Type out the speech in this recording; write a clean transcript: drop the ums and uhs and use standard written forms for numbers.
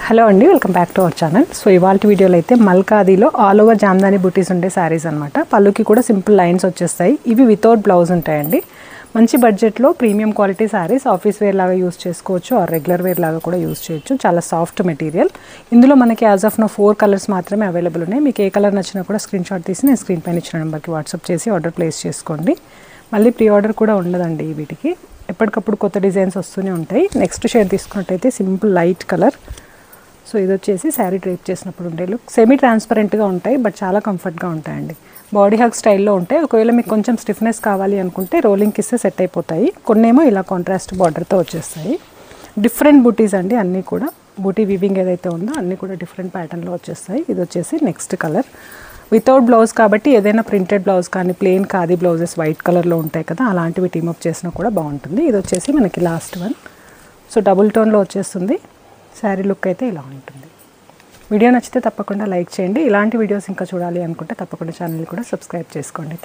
Hello అండి, welcome back to our channel. So ఇవాళ వీడియోలో అయితే మల్కాదీలో ఆల్ ఓవర్ జామ్దాని బుటీస్ ఉండే శారీస్ అనమాట. పళ్ళుకి కూడా సింపుల్ లైన్స్ వచ్చేస్తాయి. ఇవి వితౌట్ బ్లౌజ్ ఉంటాయండి. మంచి బడ్జెట్లో premium quality saris office wear లాగా యూస్ చేసుకోవచ్చు, ఆర్ రెగ్యులర్ వేర్ లాగా కూడా యూస్ చేయొచ్చు. చాలా సాఫ్ట్ మెటీరియల్. ఇందులో మనకి యాజ్ ఆఫ్ నో 4 కలర్స్ మాత్రమే అవైలబుల్ ఉన్నాయి. మీకు ఏ కలర్ నచ్చినా కూడా స్క్రీన్ షాట్ తీసి నేను స్క్రీన్ పైన ఇచ్చిన నెంబర్కి వాట్సాప్ చేసి ఆర్డర్ ప్లేస్ చేసుకోండి. మళ్ళీ ప్రీ ఆర్డర్ కూడా ఉండదండి వీటికి. ఎప్పటికప్పుడు కొత్త డిజైన్స్ వస్తూనే ఉంటాయి. నెక్స్ట్ షేడ్ తీసుకున్నట్టయితే సింపుల్ లైట్ కలర్. సో ఇది వచ్చేసి శారీ డ్రేప్ చేసినప్పుడు ఉండే లుక్. సెమీ ట్రాన్స్పరెంట్గా ఉంటాయి, బట్ చాలా కంఫర్ట్గా ఉంటాయండి. బాడీ హగ్ స్టైల్లో ఉంటాయి. ఒకవేళ మీకు కొంచెం స్టిఫ్నెస్ కావాలి అనుకుంటే రోలింగ్కి ఇస్తే సెట్ అయిపోతాయి. కొన్నేమో ఇలా కాంట్రాస్ట్ బార్డర్తో వచ్చేస్తాయి. డిఫరెంట్ బూటీస్ అండి అన్నీ కూడా. బూటీ వీవింగ్ ఏదైతే ఉందో అన్నీ కూడా డిఫరెంట్ ప్యాటర్న్లో వచ్చేస్తాయి. ఇది వచ్చేసి నెక్స్ట్ కలర్. వితౌట్ బ్లౌజ్ కాబట్టి ఏదైనా ప్రింటెడ్ బ్లౌజ్ కానీ ప్లెయిన్ ఖాదీ బ్లౌజెస్ వైట్ కలర్లో ఉంటాయి కదా, అలాంటివి టీమప్ చేసినా కూడా బాగుంటుంది. ఇది వచ్చేసి మనకి లాస్ట్ వన్. సో డబుల్ టోన్లో వచ్చేస్తుంది. శారీ లుక్ అయితే ఇలా ఉంటుంది. వీడియో నచ్చితే తప్పకుండా లైక్ చేయండి. ఇలాంటి వీడియోస్ ఇంకా చూడాలి అనుకుంటే తప్పకుండా ఛానల్ కూడా సబ్స్క్రైబ్ చేసుకోండి.